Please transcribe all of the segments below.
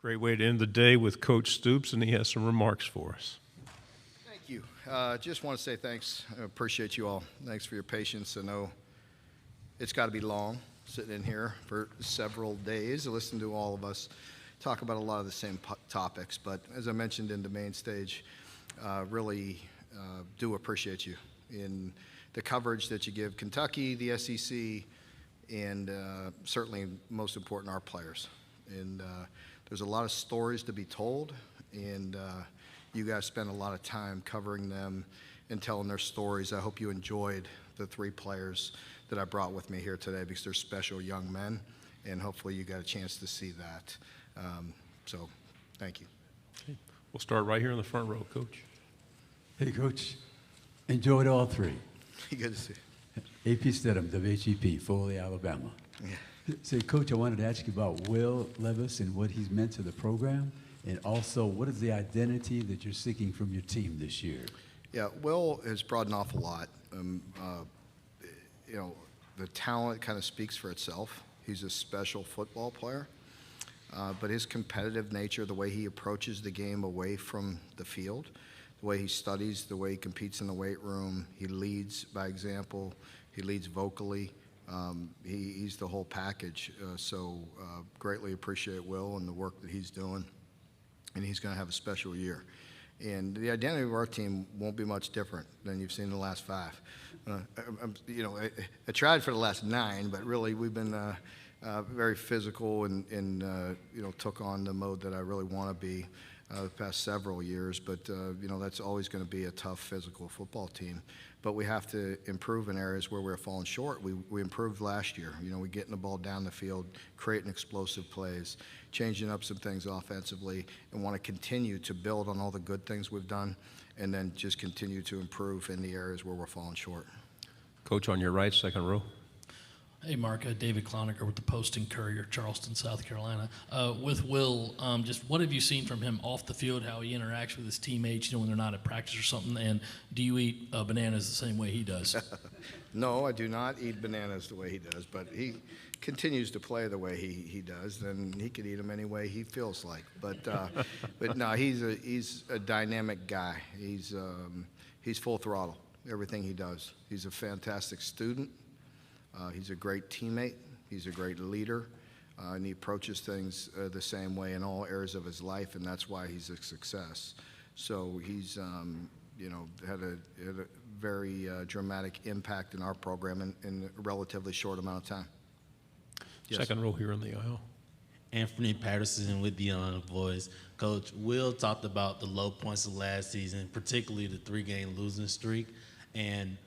Great way to end the day with Coach Stoops, and he has some remarks for us. Thank you. Just want to say thanks. I appreciate you all. Thanks for your patience. I know it's got to be long sitting in here for several days to listen to all of us talk about a lot of the same topics. But as I mentioned in the main stage, really do appreciate you in the coverage that you give Kentucky, the SEC, and certainly most important, our players. And there's a lot of stories to be told, and you guys spend a lot of time covering them and telling their stories. I hope you enjoyed the 3 players that I brought with me here today because they're special young men, and hopefully you got a chance to see that. So thank you. Okay. We'll start right here in the front row, Coach. Hey, Coach. Enjoyed all 3. Good to see you. AP Stedham, WHEP, Foley, Alabama. you. Say, Coach, I wanted to ask you about Will Levis and what he's meant to the program, and also what is the identity that you're seeking from your team this year? Yeah, Will has brought an awful lot. The talent kind of speaks for itself. He's a special football player, but his competitive nature, the way he approaches the game away from the field, the way he studies, the way he competes in the weight room, he leads by example, he leads vocally. He's the whole package, so greatly appreciate Will and the work that he's doing, and he's going to have a special year. And the identity of our team won't be much different than you've seen in the last 5. I tried for the last 9, but really we've been very physical and took on the mode that I really want to be the past several years. But that's always going to be a tough physical football team. But we have to improve in areas where we're falling short. We improved last year. We're getting the ball down the field, creating explosive plays, changing up some things offensively, and want to continue to build on all the good things we've done, and then just continue to improve in the areas where we're falling short. Coach, on your right, second row. Hey, Mark. David Cloninger with the Post and Courier, Charleston, South Carolina. With Will, just what have you seen from him off the field, how he interacts with his teammates, when they're not at practice or something? And do you eat bananas the same way he does? No, I do not eat bananas the way he does, but he continues to play the way he does, then he could eat them any way he feels like. But no, he's a dynamic guy. He's full throttle, everything he does. He's a fantastic student. He's a great teammate. He's a great leader, and he approaches things the same way in all areas of his life, and that's why he's a success. So he's had a very dramatic impact in our program in a relatively short amount of time. Yes. Second row here in the aisle. Anthony Patterson with the Voice. Coach, Will talked about the low points of last season, particularly the 3-game losing streak. And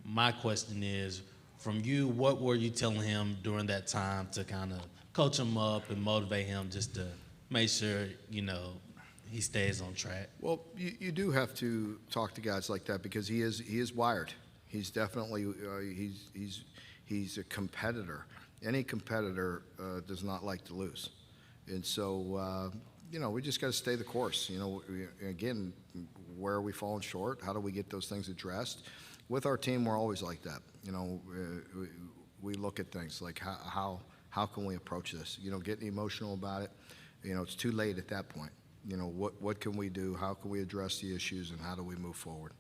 my question is, from you, what were you telling him during that time to kind of coach him up and motivate him just to make sure, he stays on track? Well, you do have to talk to guys like that because he is wired. He's definitely he's a competitor. Any competitor does not like to lose, and so we just got to stay the course. Again, where are we falling short? How do we get those things addressed? With our team, we're always like that. We look at things like how can we approach this? Getting emotional about it. It's too late at that point. What can we do? How can we address the issues, and how do we move forward?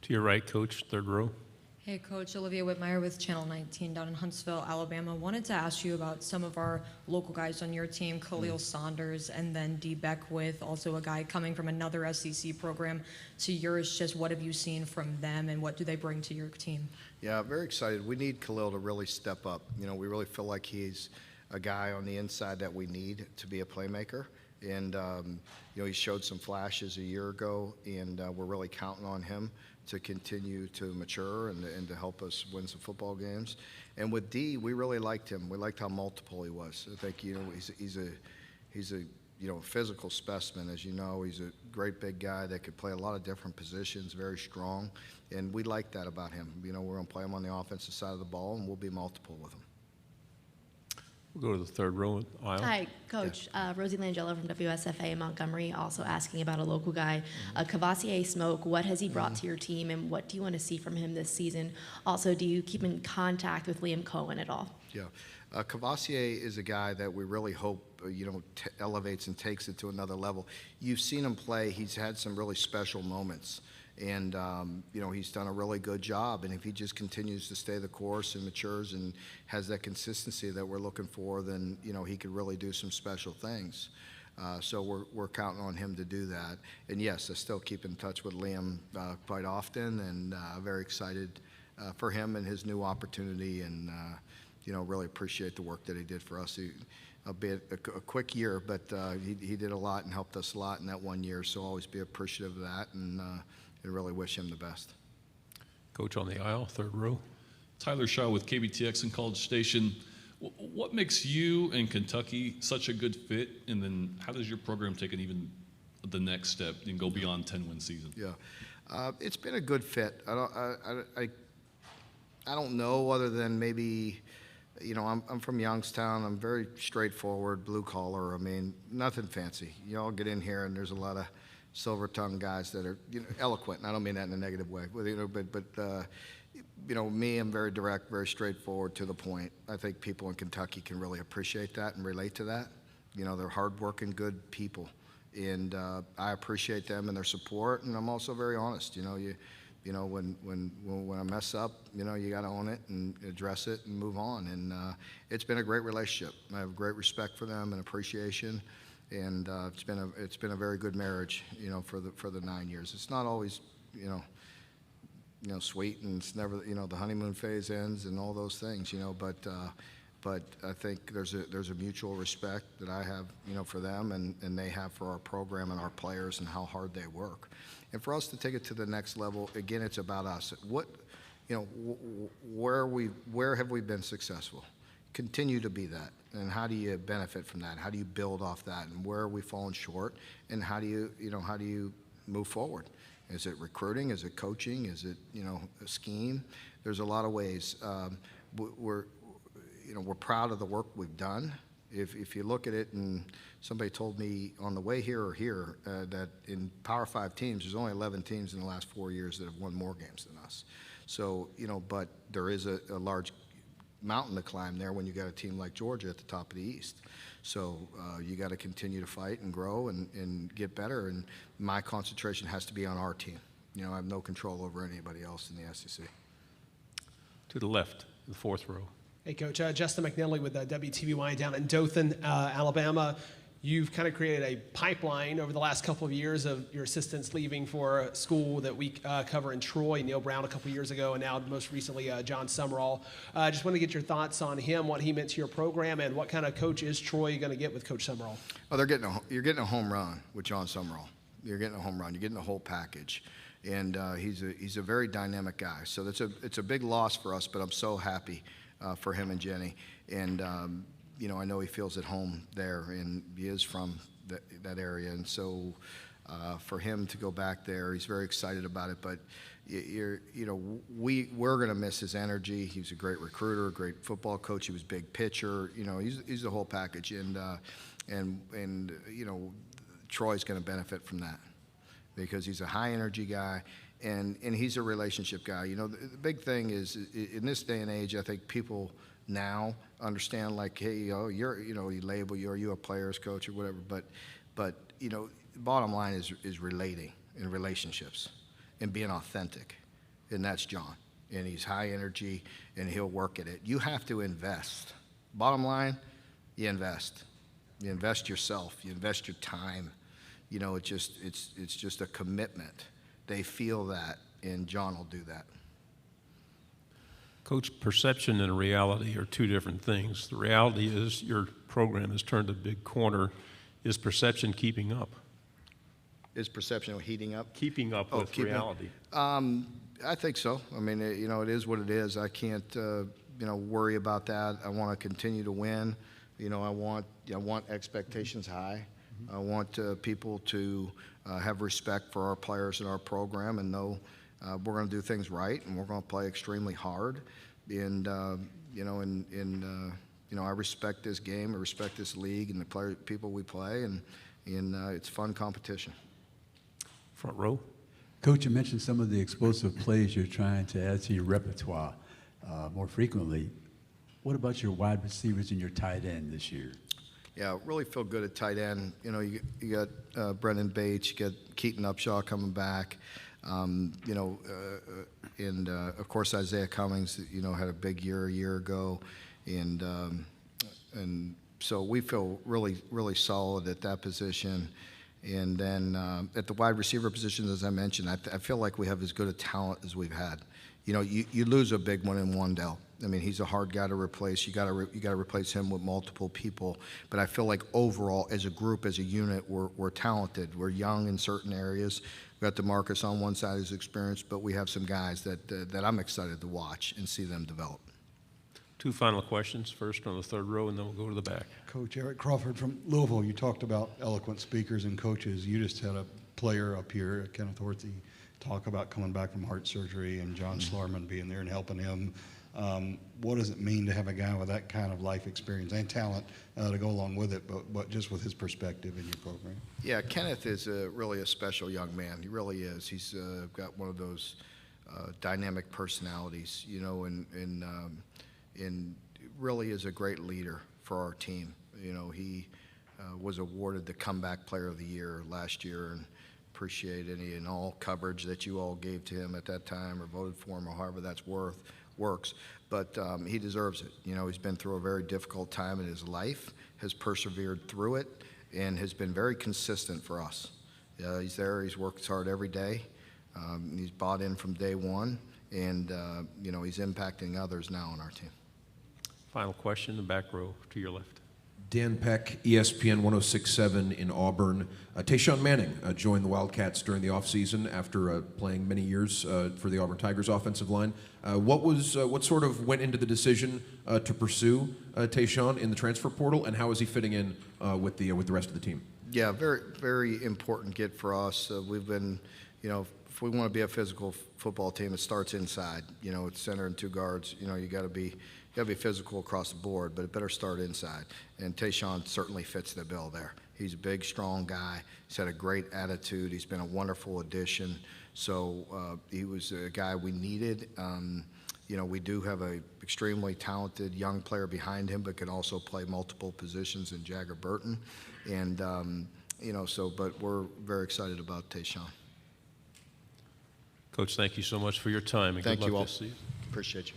To your right, Coach, third row. Hey, Coach. Olivia Whitmire with Channel 19 down in Huntsville, Alabama. Wanted to ask you about some of our local guys on your team, Khalil Saunders and then D. Beckwith, also a guy coming from another SEC program to yours. Just what have you seen from them, and what do they bring to your team? Yeah, very excited. We need Khalil to really step up. We really feel like he's a guy on the inside that we need to be a playmaker. And, he showed some flashes a year ago, and we're really counting on him to continue to mature and to help us win some football games. And with D, we really liked him. We liked how multiple he was. I think, he's a physical specimen, as you know. He's a great big guy that could play a lot of different positions, very strong. And we like that about him. We're going to play him on the offensive side of the ball, and we'll be multiple with him. We'll go to the third row aisle. Hi, Coach. Rosie Langella from WSFA in Montgomery, also asking about a local guy. Cavassier Smoke, what has he brought to your team, and what do you want to see from him this season? Also, do you keep in contact with Liam Cohen at all? Yeah. Cavassier is a guy that we really hope elevates and takes it to another level. You've seen him play. He's had some really special moments. And, he's done a really good job. And if he just continues to stay the course and matures and has that consistency that we're looking for, then, he could really do some special things. So we're counting on him to do that. And yes, I still keep in touch with Liam quite often, and very excited for him and his new opportunity, and really appreciate the work that he did for us. A quick year, but he did a lot and helped us a lot in that 1 year. So always be appreciative of that, and really wish him the best. Coach on the aisle, third row. Tyler Shaw with KBTX and College Station. What makes you and Kentucky such a good fit, and then how does your program take it even the next step and go beyond 10-win season? Yeah, it's been a good fit. I don't know, other than maybe, I'm from Youngstown. I'm very straightforward, blue collar. I mean, nothing fancy. You all get in here, and there's a lot of silver-tongued guys that are eloquent. And I don't mean that in a negative way, but me, I'm very direct, very straightforward, to the point. I think people in Kentucky can really appreciate that and relate to that. They're hardworking, good people, and I appreciate them and their support. And I'm also very honest. When I mess up, you got to own it and address it and move on. And it's been a great relationship. I have great respect for them and appreciation. And it's been a very good marriage, for the 9 years. It's not always, sweet, and it's never, the honeymoon phase ends and all those things, but I think there's a mutual respect that I have, for them, and they have for our program and our players and how hard they work. And for us to take it to the next level, again, it's about us. Where have we been successful? Continue to be that. And how do you benefit from that? How do you build off that? And where are we falling short? And how do you move forward? Is it recruiting? Is it coaching? Is it, a scheme? There's a lot of ways. We're proud of the work we've done. If you look at it, and somebody told me on the way here that in Power 5 teams, there's only 11 teams in the last 4 years that have won more games than us. So, but there is a large mountain to climb there when you got a team like Georgia at the top of the East. So you got to continue to fight and grow and get better. And my concentration has to be on our team. I have no control over anybody else in the SEC. To the left, the fourth row. Hey, Coach. Justin McNally with WTBY down in Dothan, Alabama. You've kind of created a pipeline over the last couple of years of your assistants leaving for a school that we cover in Troy, Neil Brown a couple of years ago, and now most recently John Summerall. Just want to get your thoughts on him, what he meant to your program, and what kind of coach is Troy going to get with Coach Summerall? Oh, you're getting a home run with John Summerall. You're getting a home run. You're getting the whole package. And he's a very dynamic guy. So it's a big loss for us, but I'm so happy for him and Jenny. And I know he feels at home there, and he is from that area. And so for him to go back there, he's very excited about it. But we're going to miss his energy. He's a great recruiter, a great football coach. He was a big pitcher. He's the whole package. And Troy's going to benefit from that, because he's a high energy guy, and he's a relationship guy. The big thing is, in this day and age, I think people now understand, like, hey, you label you a player's coach or whatever, but bottom line is relating in relationships and being authentic, and that's John. And he's high energy, and he'll work at it. You have to invest. Bottom line, you invest. You invest yourself. You invest your time. It's just a commitment. They feel that, and John will do that. Coach, perception and reality are two different things. The reality is your program has turned a big corner. Is perception keeping up? Is perception heating up? Keeping up with reality. I think so. I mean, it is what it is. I can't, worry about that. I want to continue to win. I want expectations high. I want people to have respect for our players and our program, and know we're going to do things right, and we're going to play extremely hard. And I respect this game. I respect this league and the people we play, and it's fun competition. Front row. Coach, you mentioned some of the explosive plays you're trying to add to your repertoire more frequently. What about your wide receivers and your tight end this year? Yeah, really feel good at tight end. You know, you got Brendan Bates, you got Keaton Upshaw coming back. You know, and of course Isaiah Cummings, you know, had a big year a year ago, and so we feel really solid at that position. And then at the wide receiver position, as I mentioned, I feel like we have as good a talent as we've had. You know, you lose a big one in Wandell. I mean, he's a hard guy to replace. You got to replace him with multiple people. But I feel like overall, as a group, as a unit, we're talented. We're young in certain areas. We got DeMarcus on one side, who's experienced, but we have some guys that I'm excited to watch and see them develop. Two final questions. First on the third row, and then we'll go to the back. Coach Eric Crawford from Louisville, you talked about eloquent speakers and coaches. You just had a player up here, Kenneth Horthy, talk about coming back from heart surgery and John Schlarman being there and helping him. What does it mean to have a guy with that kind of life experience and talent to go along with it, but just with his perspective in your program? Yeah, Kenneth is really a special young man. He really is. He's got one of those dynamic personalities, you know, and really is a great leader for our team. You know, he was awarded the Comeback Player of the Year last year, and appreciate any and all coverage that you all gave to him at that time or voted for him or however that's works. But he deserves it. You know, he's been through a very difficult time in his life, has persevered through it, and has been very consistent for us. He's there. He's worked hard every day. He's bought in from day one, and, you know, he's impacting others now on our team. Final question, the back row to your left. Dan Peck, ESPN 1067 in Auburn. Tayshaun Manning joined the Wildcats during the offseason after playing many years for the Auburn Tigers offensive line. What sort of went into the decision to pursue Tayshaun in the transfer portal, and how is he fitting in with the rest of the team? Yeah, very, very important get for us. We've been, you know, if we want to be a physical football team, it starts inside. You know, it's center and two guards. You know, you got to be physical across the board, but it better start inside. And Tayshaun certainly fits the bill there. He's a big, strong guy. He's had a great attitude. He's been a wonderful addition. So he was a guy we needed. You know, we do have a extremely talented young player behind him, but can also play multiple positions in Jagger Burton. And, you know, but we're very excited about Tayshaun. Coach, thank you so much for your time, and Thank good you luck all. this season. Appreciate you.